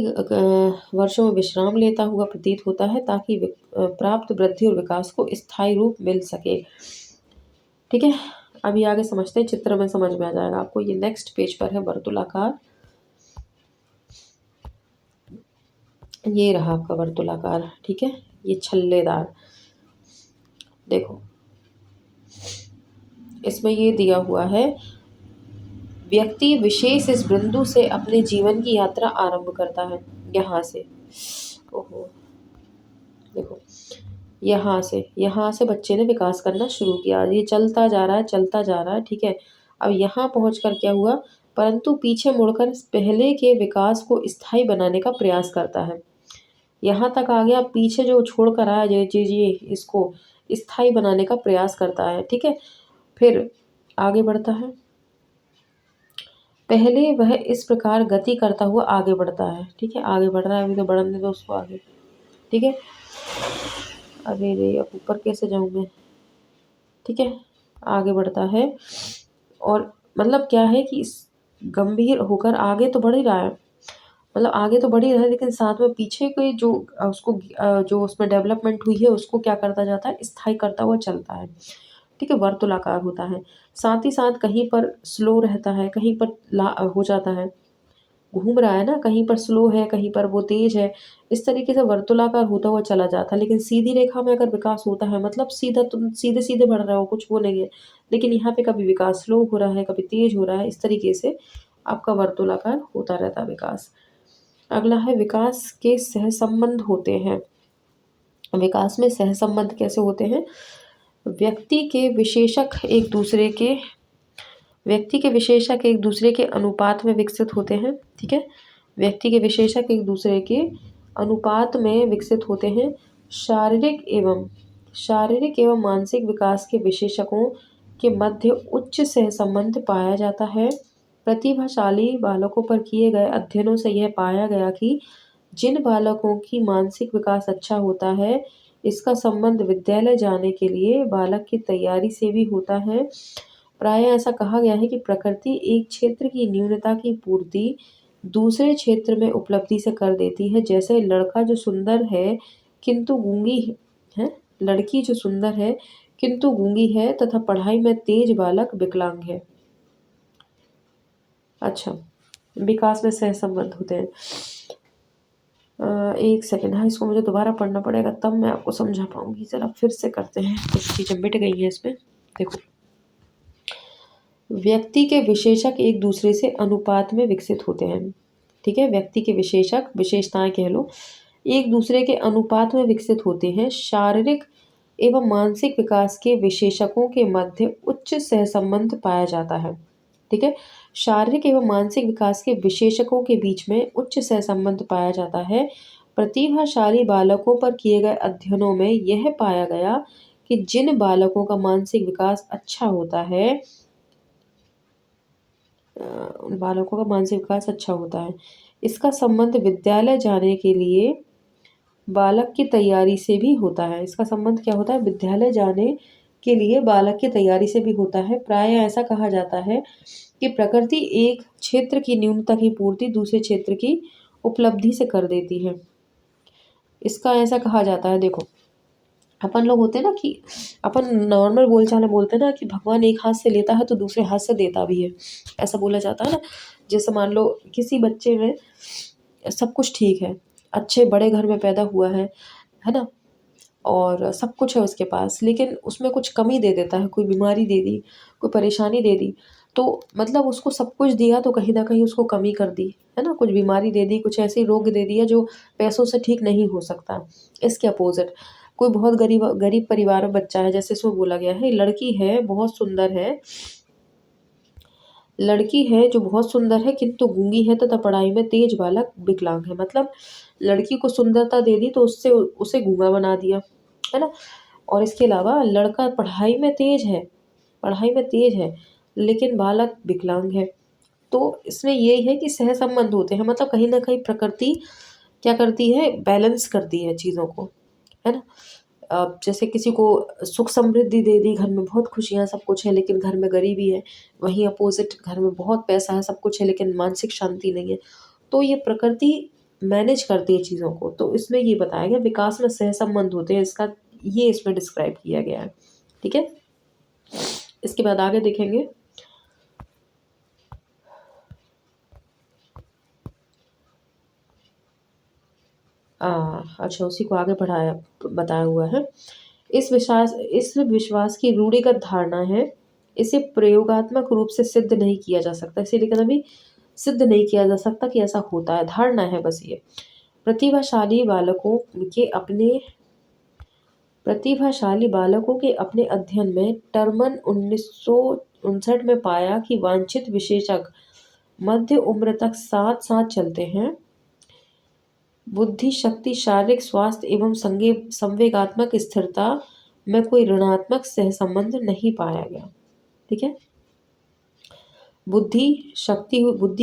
वर्षों में विश्राम लेता हुआ प्रतीत होता है, ताकि प्राप्त वृद्धि और विकास को स्थायी रूप मिल सके। ठीक है, अभी आगे समझते हैं, चित्र में समझ में आ जाएगा आपको। ये नेक्स्ट पेज पर है वर्तुलाकार। ये रहा आपका वर्तुलाकार। ठीक है, ये छल्लेदार। देखो इसमें ये दिया हुआ है, व्यक्ति विशेष इस बिंदु से अपने जीवन की यात्रा आरंभ करता है। यहाँ से, ओहो देखो, यहाँ से बच्चे ने विकास करना शुरू किया। ये चलता जा रहा है, चलता जा रहा है। ठीक है, अब यहाँ पहुंचकर क्या हुआ, परंतु पीछे मुड़कर पहले के विकास को स्थायी बनाने का प्रयास करता है। यहाँ तक आ गया, पीछे जो छोड़ कर आया ये इसको स्थायी बनाने का प्रयास करता है। ठीक है, फिर आगे बढ़ता है। पहले वह इस प्रकार गति करता हुआ आगे बढ़ता है। ठीक है, आगे बढ़ रहा है, अभी तो बढ़ने दो उसको आगे। ठीक है, अरे रे अब ऊपर कैसे जाऊँ मैं। ठीक है, आगे बढ़ता है और मतलब क्या है कि गंभीर होकर आगे तो बढ़ ही रहा है, मतलब आगे तो बढ़ ही रहा है, लेकिन साथ में पीछे के जो उसको जो उसमें डेवलपमेंट हुई है उसको क्या करता जाता है, स्थायी करता हुआ चलता है। ठीक है, वर्तुलाकार होता है। साथ ही साथ कहीं पर स्लो रहता है, कहीं पर हो जाता है, घूम रहा है ना, कहीं पर स्लो है, कहीं पर वो तेज है। इस तरीके से वर्तुलाकार होता हुआ चला जाता है। लेकिन सीधी रेखा में अगर विकास होता है, मतलब सीधा तुम सीधे सीधे बढ़ रहे हो, कुछ वो नहीं है। लेकिन यहाँ पे कभी विकास स्लो हो रहा है, कभी तेज हो रहा है, इस तरीके से आपका वर्तुलाकार होता रहता है विकास। अगला है, विकास के सहसंबंध होते हैं। विकास में सहसंबंध कैसे होते हैं, व्यक्ति के विशेषक एक दूसरे के अनुपात में विकसित होते हैं। ठीक है, व्यक्ति के विशेषक एक दूसरे के अनुपात में विकसित होते हैं। शारीरिक एवं मानसिक विकास के विशेषकों के मध्य उच्च सहसंबंध पाया जाता है। प्रतिभाशाली बालकों पर किए गए अध्ययनों से यह पाया गया कि जिन बालकों की मानसिक विकास अच्छा होता है, इसका संबंध विद्यालय जाने के लिए बालक की तैयारी से भी होता है। प्रायः ऐसा कहा गया है कि प्रकृति एक क्षेत्र की न्यूनता की पूर्ति दूसरे क्षेत्र में उपलब्धि से कर देती है। जैसे लड़का जो सुंदर है किंतु गूंगी है, लड़की जो सुंदर है किंतु गूंगी है तथा पढ़ाई में तेज बालक विकलांग है। अच्छा, विकास में सहसंबंध होते हैं। एक सेकेंड, हाँ इसको मुझे दोबारा पढ़ना पड़ेगा, तब मैं आपको समझा पाऊंगी। जरा फिर से करते हैं, कुछ चीज़ें मिट गई हैं इसमें। देखो, व्यक्ति के विशेषक एक दूसरे से अनुपात में विकसित होते हैं। ठीक है, व्यक्ति के विशेषक, विशेषताएं कह लो, एक दूसरे के अनुपात में विकसित होते हैं। शारीरिक एवं मानसिक विकास के विशेषकों के मध्य उच्च सहसंबंध पाया जाता है। ठीक है, शारीरिक एवं मानसिक विकास के विशेषकों के बीच में उच्च सहसंबंध पाया जाता है। प्रतिभाशाली बालकों पर किए गए अध्ययनों में यह पाया गया कि जिन बालकों का मानसिक विकास अच्छा होता है, उन बालकों का मानसिक विकास अच्छा होता है, इसका संबंध विद्यालय जाने के लिए बालक की तैयारी से भी होता है। इसका संबंध क्या होता है, विद्यालय जाने के लिए बालक की तैयारी से भी होता है। प्रायः ऐसा कहा जाता है कि प्रकृति एक क्षेत्र की न्यूनता की पूर्ति दूसरे क्षेत्र की उपलब्धि से कर देती है। इसका ऐसा कहा जाता है, देखो अपन लोग होते हैं ना कि अपन नॉर्मल बोलचाल में बोलते हैं ना कि भगवान एक हाथ से लेता है तो दूसरे हाथ से देता भी है, ऐसा बोला जाता है ना। जैसे मान लो किसी बच्चे में सब कुछ ठीक है, अच्छे बड़े घर में पैदा हुआ है ना, और सब कुछ है उसके पास, लेकिन उसमें कुछ कमी दे देता है, कोई बीमारी दे दी, कोई परेशानी दे दी, तो मतलब उसको सब कुछ दिया तो कहीं ना कहीं उसको कमी कर दी है ना, कुछ बीमारी दे दी, कुछ ऐसे रोग दे दिया जो पैसों से ठीक नहीं हो सकता। इसके अपोजिट कोई बहुत गरीब परिवार में बच्चा है, जैसे इसमें बोला गया है, लड़की है बहुत सुंदर है, लड़की है जो बहुत सुंदर है किंतु गूंगी है तथा पढ़ाई में तेज बालक विकलांग है। मतलब लड़की को सुंदरता दे दी तो उससे उसे गूंगा बना दिया है ना। और इसके अलावा लड़का पढ़ाई में तेज है लेकिन बालक विकलांग है। तो इसमें यही है कि सहसंबंध होते हैं, मतलब कहीं ना कहीं प्रकृति क्या करती है, बैलेंस करती है चीज़ों को, है ना। अब जैसे किसी को सुख समृद्धि दे दी, घर में बहुत खुशियाँ सब कुछ है लेकिन घर में गरीबी है, वहीं अपोजिट घर में बहुत पैसा है सब कुछ है लेकिन मानसिक शांति नहीं है। तो ये प्रकृति मैनेज करती है चीज़ों को। तो इसमें ये बताया गया विकास में सहसंबंध होते हैं, इसका ये इसमें डिस्क्राइब किया गया है। ठीक है, इसके बाद आगे देखेंगे। अच्छा, उसी को आगे बताया हुआ है। इस विश्वास की रूढ़िगत धारणा है, इसे प्रयोगात्मक रूप से सिद्ध नहीं किया जा सकता, इसीलिए कभी सिद्ध नहीं किया जा सकता कि ऐसा होता है, धारणा है बस ये। प्रतिभाशाली बालकों के अपने प्रतिभाशाली बालकों के अपने अध्ययन में टर्मन 1959 में पाया कि वांछित विशेषज्ञ मध्य उम्र तक साथ साथ चलते हैं। बुद्धि, शक्ति, शारीरिक स्वास्थ्य एवं संवेगात्मक स्थिरता में कोई ऋणात्मक सहसंबंध नहीं पाया गया। ठीक है, बुद्धि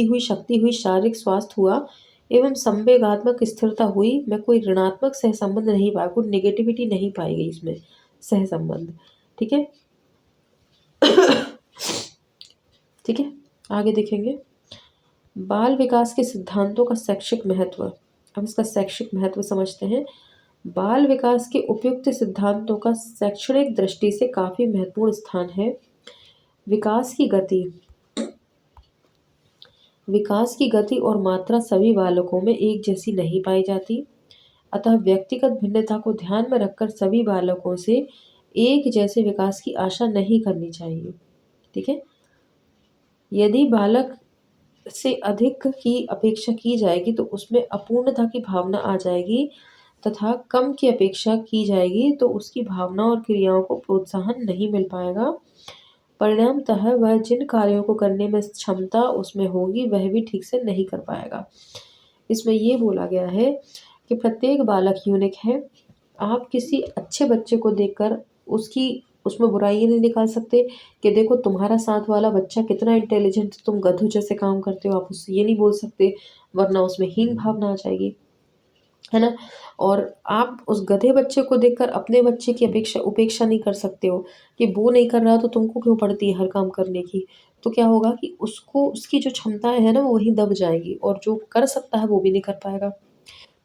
हुई, शक्ति हुई, शारीरिक स्वास्थ्य हुआ एवं संवेगात्मक स्थिरता हुई में कोई ऋणात्मक सहसंबंध नहीं पाया, कोई नेगेटिविटी नहीं पाई गई इसमें सहसंबंध। ठीक है, ठीक है, आगे देखेंगे। बाल विकास के सिद्धांतों का शैक्षिक महत्व। अब इसका शैक्षिक महत्व समझते हैं। बाल विकास के उपयुक्त सिद्धांतों का शैक्षणिक दृष्टि से काफी महत्वपूर्ण स्थान है। विकास की गति और मात्रा सभी बालकों में एक जैसी नहीं पाई जाती, अतः व्यक्तिगत भिन्नता को ध्यान में रखकर सभी बालकों से एक जैसे विकास की आशा नहीं करनी चाहिए। ठीक है, यदि बालक से अधिक की अपेक्षा की जाएगी तो उसमें अपूर्णता की भावना आ जाएगी तथा कम की अपेक्षा की जाएगी तो उसकी भावना और क्रियाओं को प्रोत्साहन नहीं मिल पाएगा। परिणामतः वह जिन कार्यों को करने में क्षमता उसमें होगी वह भी ठीक से नहीं कर पाएगा। इसमें ये बोला गया है कि प्रत्येक बालक यूनिक है। आप किसी अच्छे बच्चे को देखकर उसमें बुराई नहीं निकाल सकते कि देखो तुम्हारा साथ वाला बच्चा कितना इंटेलिजेंट, तुम गधों जैसे काम करते हो, आप उससे ये नहीं बोल सकते, वरना उसमें हीन भावना आ जाएगी, है ना। और आप उस गधे बच्चे को देखकर अपने बच्चे की उपेक्षा नहीं कर सकते हो कि वो नहीं कर रहा तो तुमको क्यों पड़ती है हर काम करने की। तो क्या होगा कि उसको उसकी जो क्षमताएं है ना वो वहीं दब जाएगी और जो कर सकता है वो भी नहीं कर पाएगा।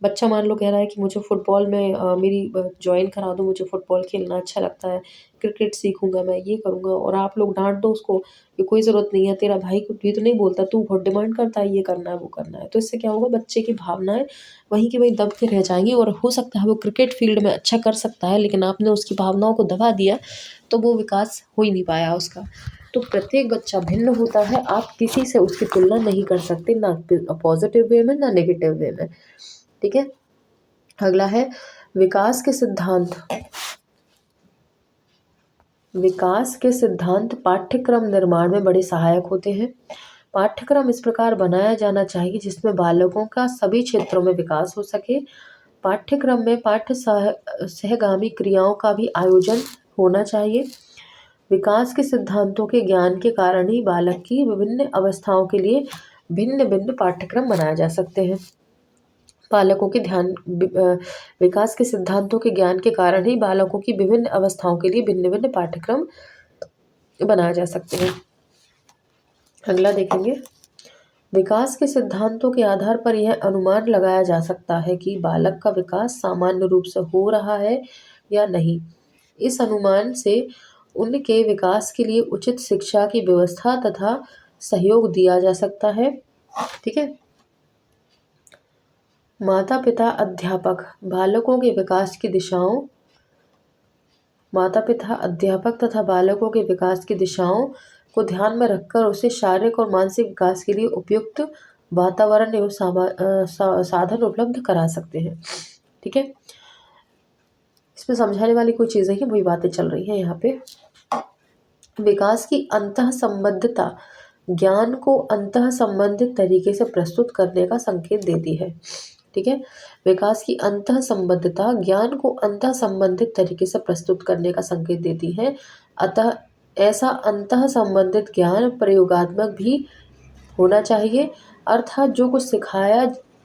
बच्चा मान लो कह रहा है कि मुझे फुटबॉल में मेरी जॉइन करा दो, मुझे फुटबॉल खेलना अच्छा लगता है, क्रिकेट सीखूंगा मैं, ये करूंगा, और आप लोग डांट दो उसको कि कोई ज़रूरत नहीं है, तेरा भाई कुछ भी तो नहीं बोलता, तू बहुत डिमांड करता है, ये करना है वो करना है। तो इससे क्या होगा, बच्चे की भावनाएं वहीं की वहीं दब के रह जाएंगी और हो सकता है वो क्रिकेट फील्ड में अच्छा कर सकता है लेकिन आपने उसकी भावनाओं को दबा दिया तो वो विकास हो ही नहीं पाया उसका। तो प्रत्येक बच्चा भिन्न होता है, आप किसी से उसकी तुलना नहीं कर सकते, ना पॉजिटिव वे में ना नेगेटिव वे में। ठीक है, अगला है विकास के सिद्धांत। विकास के सिद्धांत पाठ्यक्रम निर्माण में बड़े सहायक होते हैं। पाठ्यक्रम इस प्रकार बनाया जाना चाहिए जिसमें बालकों का सभी क्षेत्रों में विकास हो सके। पाठ्यक्रम में पाठ्य सहगामी क्रियाओं का भी आयोजन होना चाहिए। विकास के सिद्धांतों के ज्ञान के कारण ही बालक की विभिन्न अवस्थाओं के लिए भिन्न भिन्न पाठ्यक्रम बनाए जा सकते हैं। बालकों के विकास के सिद्धांतों के ज्ञान के कारण ही बालकों की विभिन्न अवस्थाओं के लिए भिन्न भिन्न पाठ्यक्रम बनाए जा सकते हैं। अगला देखेंगे, विकास के सिद्धांतों के आधार पर यह अनुमान लगाया जा सकता है कि बालक का विकास सामान्य रूप से हो रहा है या नहीं। इस अनुमान से उनके विकास के लिए उचित शिक्षा की व्यवस्था तथा सहयोग दिया जा सकता है। ठीक है, माता पिता अध्यापक बालकों के विकास की दिशाओं माता पिता अध्यापक तथा बालकों के विकास की दिशाओं को ध्यान में रखकर उसे शारीरिक और मानसिक विकास के लिए उपयुक्त वातावरण एवं साधन उपलब्ध करा सकते हैं। ठीक है, इसमें समझाने वाली कोई चीज़ें ही वही बातें चल रही हैं यहाँ पे। विकास की अंतः संबद्धता ज्ञान को अंतः संबंधित तरीके से प्रस्तुत करने का संकेत देती है। ठीक है। विकास की अंतः संबद्धता ज्ञान को अंतः संबंधित तरीके से प्रस्तुत करने का संकेत देती है। अतः ऐसा अंतः संबंधित ज्ञान प्रयोगात्मक भी होना चाहिए, अर्थात जो कुछ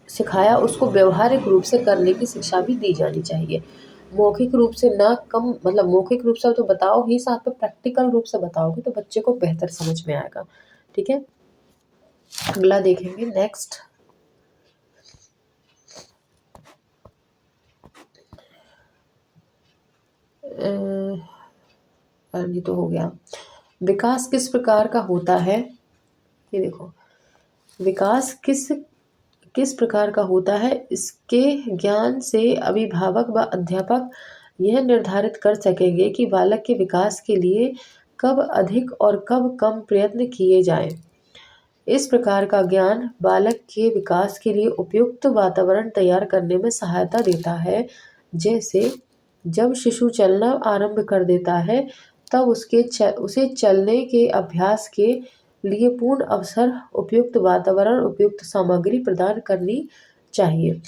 सिखाया उसको व्यवहारिक रूप से करने की शिक्षा भी दी जानी चाहिए। मौखिक रूप से ना कम, मतलब मौखिक रूप से तो बताओ ही, साथ में प्रैक्टिकल रूप से बताओगे तो बच्चे को बेहतर समझ में आएगा। ठीक है, अगला देखेंगे नेक्स्ट। ये तो हो गया। विकास किस प्रकार का होता है, ये देखो, विकास किस प्रकार का होता है, इसके ज्ञान से अभिभावक व अध्यापक यह निर्धारित कर सकेंगे कि बालक के विकास के लिए कब अधिक और कब कम प्रयत्न किए जाएं। इस प्रकार का ज्ञान बालक के विकास के लिए उपयुक्त वातावरण तैयार करने में सहायता देता है। जैसे जब शिशु चलना आरंभ कर देता है तब उसे चलने के अभ्यास के लिए पूर्ण अवसर, उपयुक्त वातावरण, उपयुक्त सामग्री प्रदान करनी चाहिए,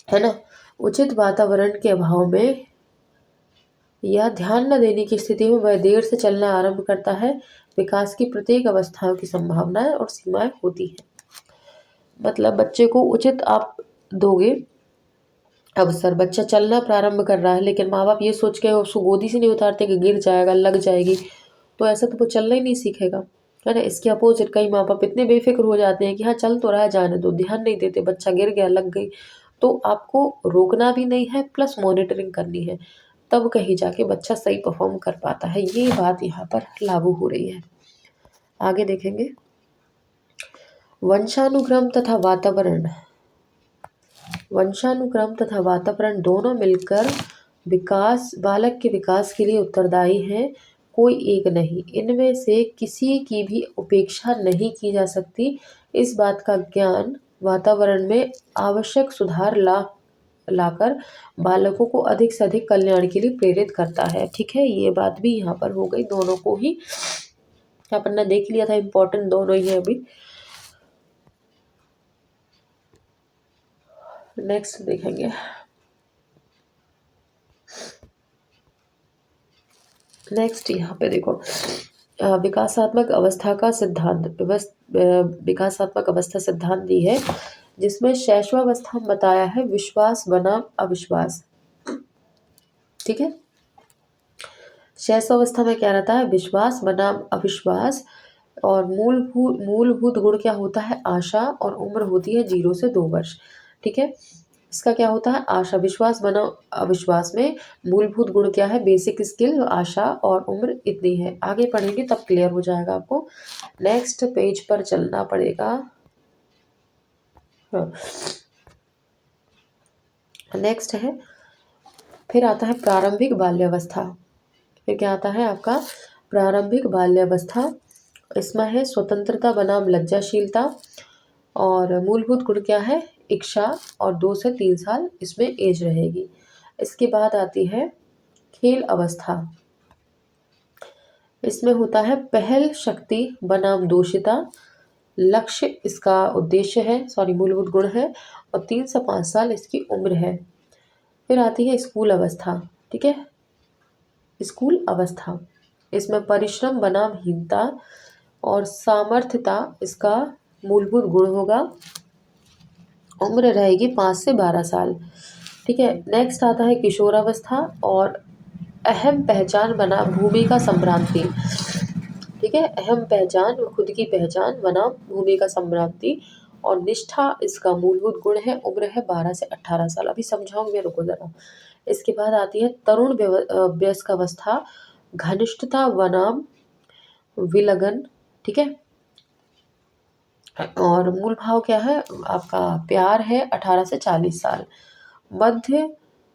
है ना। उचित वातावरण के अभाव में या ध्यान न देने की स्थिति में वह देर से चलना आरंभ करता है। विकास की प्रत्येक अवस्थाओं की संभावनाएं और सीमाएं होती हैं। मतलब बच्चे को उचित आप दोगे अवसर, बच्चा चलना प्रारंभ कर रहा है लेकिन माँ बाप ये सोच के उसको गोदी से नहीं उतारते कि गिर जाएगा, लग जाएगी, तो ऐसा तो वो चलना ही नहीं सीखेगा, है ना। इसके अपोजिट कई माँ बाप इतने बेफिक्र हो जाते हैं कि हाँ चल तो रहा है, जाने दो, ध्यान नहीं देते, बच्चा गिर गया, लग गई, तो आपको रोकना भी नहीं है, प्लस मॉनिटरिंग करनी है, तब कहीं जाके बच्चा सही परफॉर्म कर पाता है। ये बात यहाँ पर लागू हो रही है। आगे देखेंगे, वंशानुक्रम तथा वातावरण। वंशानुक्रम तथा वातावरण दोनों मिलकर बालक के विकास के लिए उत्तरदायी हैं, कोई एक नहीं। इनमें से किसी की भी उपेक्षा नहीं की जा सकती। इस बात का ज्ञान वातावरण में आवश्यक सुधार लाकर बालकों को अधिक से अधिक कल्याण के लिए प्रेरित करता है। ठीक है, ये बात भी यहाँ पर हो गई, दोनों को ही अपन ने देख लिया था, इम्पोर्टेंट दोनों ही है। अभी नेक्स्ट देखेंगे, नेक्स्ट यहाँ पे देखो, विकासात्मक अवस्था का सिद्धांत, विकासात्मक अवस्था सिद्धांत दी है, जिसमें शैशवावस्था में बताया है विश्वास बनाम अविश्वास। ठीक है, शैशवावस्था में क्या रहता है, विश्वास बनाम अविश्वास, और मूलभूत गुण क्या होता है, आशा, और उम्र होती है 0 से 2 वर्ष। ठीक है, इसका क्या होता है, आशा, विश्वास बनाम अविश्वास में मूलभूत गुण क्या है, बेसिक स्किल, आशा, और उम्र इतनी है। आगे पढ़ेंगे तब क्लियर हो जाएगा आपको। नेक्स्ट पेज पर चलना पड़ेगा। हाँ, नेक्स्ट है, फिर आता है प्रारंभिक बाल्यावस्था। फिर क्या आता है आपका, प्रारंभिक बाल्यावस्था। इसमें है स्वतंत्रता बनाम लज्जाशीलता, और मूलभूत गुण क्या है, इच्छा, और 2 से 3 साल इसमें एज रहेगी। इसके बाद आती है खेल अवस्था। इसमें होता है पहल शक्ति बनाम दोषिता, लक्ष्य इसका उद्देश्य है, सॉरी मूलभूत गुण है, और 3 से 5 साल इसकी उम्र है। फिर आती है स्कूल अवस्था। ठीक है, स्कूल अवस्था, इसमें परिश्रम बनाम हीनता, और सामर्थ्यता इसका मूलभूत गुण होगा, उम्र रहेगी 5 से 12 साल। ठीक है, नेक्स्ट आता है किशोरावस्था, और अहम पहचान बना भूमिका संभ्रांति। ठीक है, अहम पहचान, खुद की पहचान बनाम भूमिका संभ्रांति, और निष्ठा इसका मूलभूत गुण है, उम्र है 12 से 18 साल। अभी समझाऊंगे, रुको जरा। इसके बाद आती है तरुण वयस्क अवस्था, घनिष्ठता बनाम विलगन। ठीक है, और मूल भाव क्या है आपका, प्यार है, 18 से 40 साल। मध्य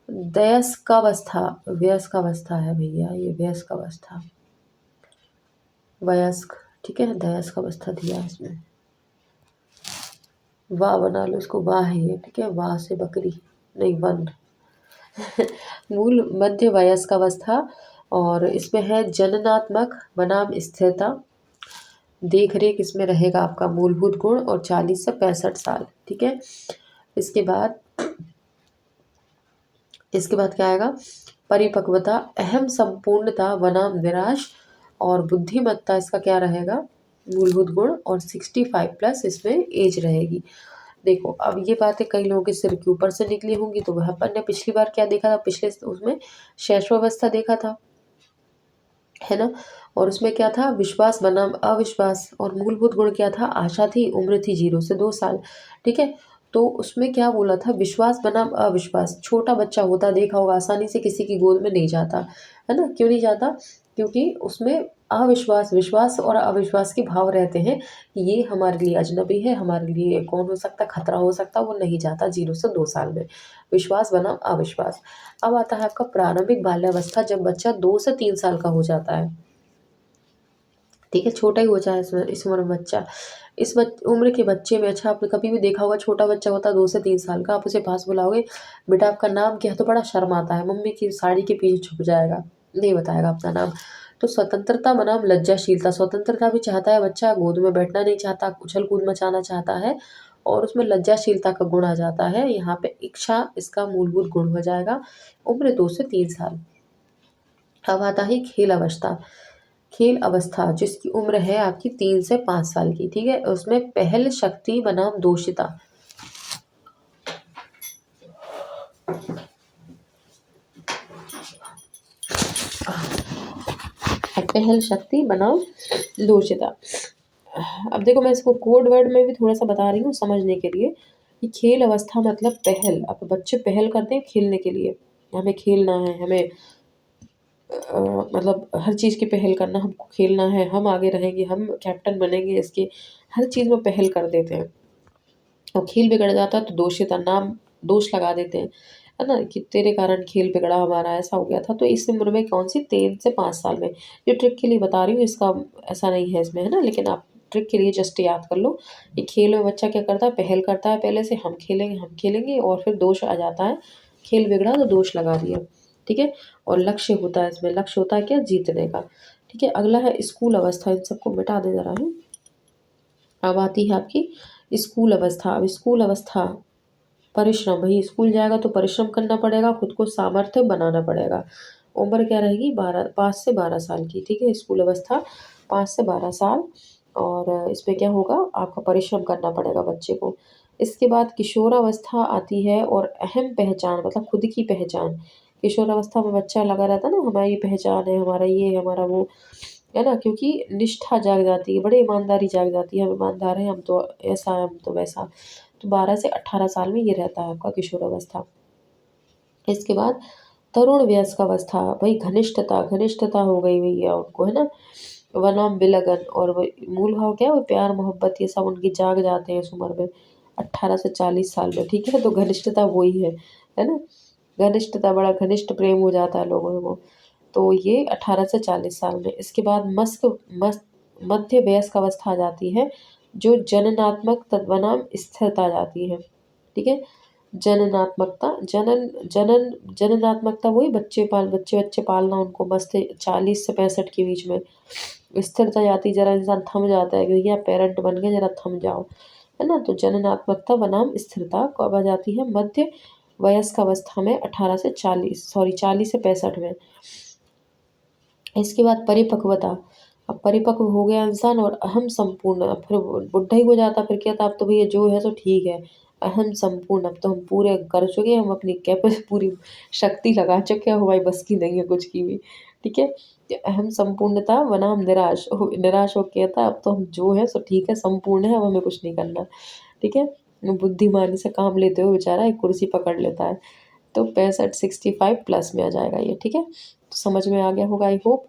वयस्कावस्था, वयस्कावस्था है भैया, ये वयस्कावस्था, वयस्क। ठीक है, वयस्कावस्था दिया इसमें, वाह बना लो इसको, वाह है ये। ठीक है, वाह से बकरी नहीं, वन। मूल मध्य वयस्कावस्था, और इसमें है जननात्मक बनाम स्थिरता, देख रेख इसमें रहेगा आपका मूलभूत गुण, और 40 से 65 साल। ठीक है, इसके बाद क्या आएगा, परिपक्वता, अहम संपूर्णता बनाम निराश, और बुद्धिमत्ता इसका क्या रहेगा, मूलभूत गुण, और 65+ इसमें एज रहेगी। देखो अब ये बातें कई लोगों के सिर के ऊपर से निकली होंगी, तो वह अपन ने पिछली बार क्या देखा था, पिछले उसमें शैशवावस्था देखा था, है ना। और उसमें क्या था, विश्वास बनाम अविश्वास, और मूलभूत गुण क्या था, आशा थी, उम्र थी 0 से 2 साल। ठीक है, तो उसमें क्या बोला था, विश्वास बनाम अविश्वास। छोटा बच्चा होता देखा होगा, आसानी से किसी की गोद में नहीं जाता, है ना। क्यों नहीं जाता, क्योंकि उसमें अविश्वास, विश्वास और अविश्वास के भाव रहते हैं कि ये हमारे लिए अजनबी है, हमारे लिए कौन हो सकता, खतरा हो सकता, वो नहीं जाता 0 से 2 साल में। विश्वास बनाम अविश्वास। अब आता है आपका प्रारंभिक बाल्यावस्था, जब बच्चा 2 से 3 साल का हो जाता है। ठीक है, छोटा ही हो जाए इस उम्र में बच्चा। उम्र के बच्चे में, अच्छा आपने कभी भी देखा होगा, छोटा बच्चा होता है 2 से 3 साल का, आप उसे पास बुलाओगे, बेटा आपका नाम क्या है, तो बड़ा शर्म आता है, मम्मी की साड़ी के पीछे छुप जाएगा, नहीं बताएगा अपना नाम। तो स्वतंत्रता बनाम लज्जाशीलता। स्वतंत्रता भी चाहता है बच्चा, गोद में बैठना नहीं चाहता, उछल कूद मचाना चाहता है, और उसमें लज्जाशीलता का गुण आ जाता है। यहाँ पे इच्छा इसका मूलभूत गुण हो जाएगा। उम्र 2 से 3 साल। अब आता है खेल अवस्था। खेल अवस्था जिसकी उम्र है आपकी 3 से 5 साल की। ठीक है, उसमें पहल शक्ति बनाम दोषिता। पहल शक्ति बनाम दोषिता। अब देखो मैं इसको कोड वर्ड में भी थोड़ा सा बता रही हूँ समझने के लिए कि खेल अवस्था मतलब पहल। अब बच्चे पहल करते हैं खेलने के लिए, हमें खेलना है, हमें मतलब हर चीज़ की पहल करना, हमको खेलना है, हम आगे रहेंगे, हम कैप्टन बनेंगे, इसके हर चीज़ में पहल कर देते हैं। और खेल बिगड़ जाता है तो दोषिता, नाम दोष लगा देते हैं, है ना, कि तेरे कारण खेल बिगड़ा हमारा, ऐसा हो गया था। तो इस उम्र में कौन सी, 3 से 5 साल में। ये ट्रिक के लिए बता रही हूँ, इसका ऐसा नहीं है इसमें, है ना, लेकिन आप ट्रिक के लिए जस्ट याद कर लो। ये खेल में बच्चा क्या करता है, पहल करता है, पहले से हम खेलेंगे, और फिर दोष आ जाता है, खेल बिगड़ा तो दोष लगा दिया। ठीक है, और लक्ष्य होता है इसमें, लक्ष्य होता है क्या, जीतने का। ठीक है, अगला है स्कूल अवस्था। इन सबको मिटा दे जरा है। अब आती है आपकी स्कूल अवस्था। अब स्कूल अवस्था परिश्रम, भाई स्कूल जाएगा तो परिश्रम करना पड़ेगा, खुद को सामर्थ्य बनाना पड़ेगा। उम्र क्या रहेगी, 5 से 12 साल की। ठीक है, स्कूल अवस्था 5 से 12 साल, और इसमें क्या होगा, आपका परिश्रम करना पड़ेगा बच्चे को। इसके बाद किशोरावस्था आती है, और अहम पहचान मतलब खुद की पहचान। किशोरावस्था में बच्चा लगा रहता है ना, हमारी पहचान है, हमारा ये, हमारा वो, है ना, क्योंकि निष्ठा जाग जाती है, बड़ी ईमानदारी जाग जाती है, हम ईमानदार हैं, हम तो ऐसा, हम तो वैसा। तो 12 से 18 साल में ये रहता है आपका किशोरावस्था। इसके बाद तरुण वयस्क अवस्था, भाई घनिष्ठता, घनिष्ठता हो गई भैया उनको, है ना, वनाम विलगन, और मूल भाव क्या है, वो प्यार मोहब्बत ये सब उनकी जाग जाते हैं इस उम्र में, 18 से 40 साल में। ठीक है, तो घनिष्ठता वही है ना, घनिष्ठता, बड़ा घनिष्ठ प्रेम हो जाता है लोगों को। तो ये 18 से 40 साल में। इसके बाद मध्य वयस्क अवस्था आ जाती है, जो जननात्मक बनाम स्थिरता आ जाती है। ठीक है, जननात्मकता, जननात्मकता वही बच्चे पालना, उनको मस्त 40 से 65 के बीच में। स्थिरता जाती, जरा इंसान थम जाता है कि भैया पेरेंट बन गए, जरा थम जाओ, है ना। तो जननात्मकता बनाम स्थिरता कब आ जाती है, मध्य वयस्क अवस्था में, 40 से 65 में। इसके बाद परिपक्वता। अब परिपक्व हो गया इंसान, और अहम संपूर्ण, अब फिर बुढ़ा ही हो जाता, फिर क्या था, अब तो भैया जो है सो ठीक है, अहम संपूर्ण, अब तो हम पूरे कर चुके हैं, हम अपनी पूरी शक्ति लगा चुके हैं, हमारी बस की नहीं है कुछ की भी। ठीक है, ये अहम संपूर्णता बनाम निराश हो कहता, अब तो हम जो है सो ठीक है, संपूर्ण है, अब हमें कुछ नहीं करना। ठीक है, बुद्धिमानी से काम लेते हुए बेचारा एक कुर्सी पकड़ लेता है। तो 65 में आ जाएगा ये। ठीक है, तो समझ में आ गया होगा आई होप,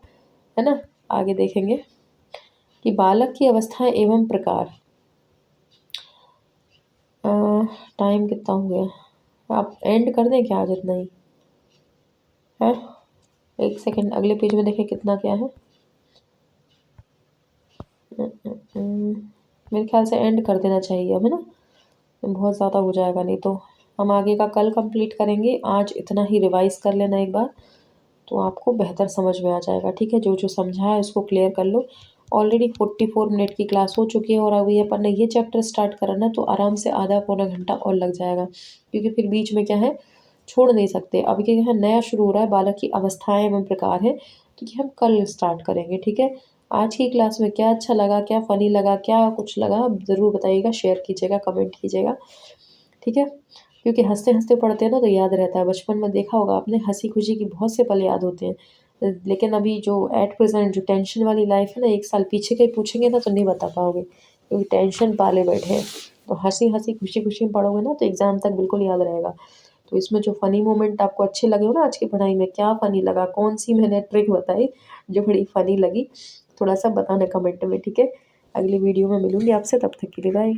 है ना। आगे देखेंगे कि बालक की अवस्थाएं एवं प्रकार। टाइम कितना हो गया, आप एंड कर दें क्या आज इतना ही है। एक सेकंड, अगले पेज में देखें कितना क्या है। मेरे ख्याल से एंड कर देना चाहिए अब, है ना, बहुत ज़्यादा हो जाएगा, नहीं तो हम आगे का कल कंप्लीट करेंगे। आज इतना ही रिवाइज कर लेना एक बार, तो आपको बेहतर समझ में आ जाएगा। ठीक है, जो जो समझा है उसको क्लियर कर लो, ऑलरेडी 44 मिनट की क्लास हो चुकी है और अभी अपन ने ये चैप्टर स्टार्ट करा ना तो आराम से आधा पौना घंटा और लग जाएगा, क्योंकि फिर बीच में क्या है छोड़ नहीं सकते। अभी क्या है नया शुरू हो रहा है, बालक की अवस्थाएं एवं प्रकार है, तो कि हम कल स्टार्ट करेंगे। ठीक है, आज की क्लास में क्या अच्छा लगा, क्या फ़नी लगा, क्या कुछ लगा, आप ज़रूर बताइएगा, शेयर कीजिएगा, कमेंट कीजिएगा। ठीक है, क्योंकि हँसते-हँसते पढ़ते हैं ना तो याद रहता है। बचपन में देखा होगा आपने, हँसी-खुशी के बहुत से पल याद होते हैं। लेकिन अभी जो एट प्रेज़ेंट जो टेंशन वाली लाइफ़ है ना, 1 साल पीछे का ही पूछेंगे ना तो नहीं बता पाओगे, क्योंकि टेंशन पाले बैठे हैं। तो हँसी-हँसी, खुशी-खुशी में पढ़ोगे ना तो एग्ज़ाम तक बिल्कुल याद रहेगा। तो इसमें जो फ़नी मोमेंट आपको अच्छे लगे हो ना आज की पढ़ाई में, क्या फ़नी लगा, कौन-सी मैंने ट्रिक बताई जो बड़ी फ़नी लगी, थोड़ा-सा बताना कमेंट में, ठीक है? अगली वीडियो में मिलूँगी आपसे, तब तक के लिए बाय।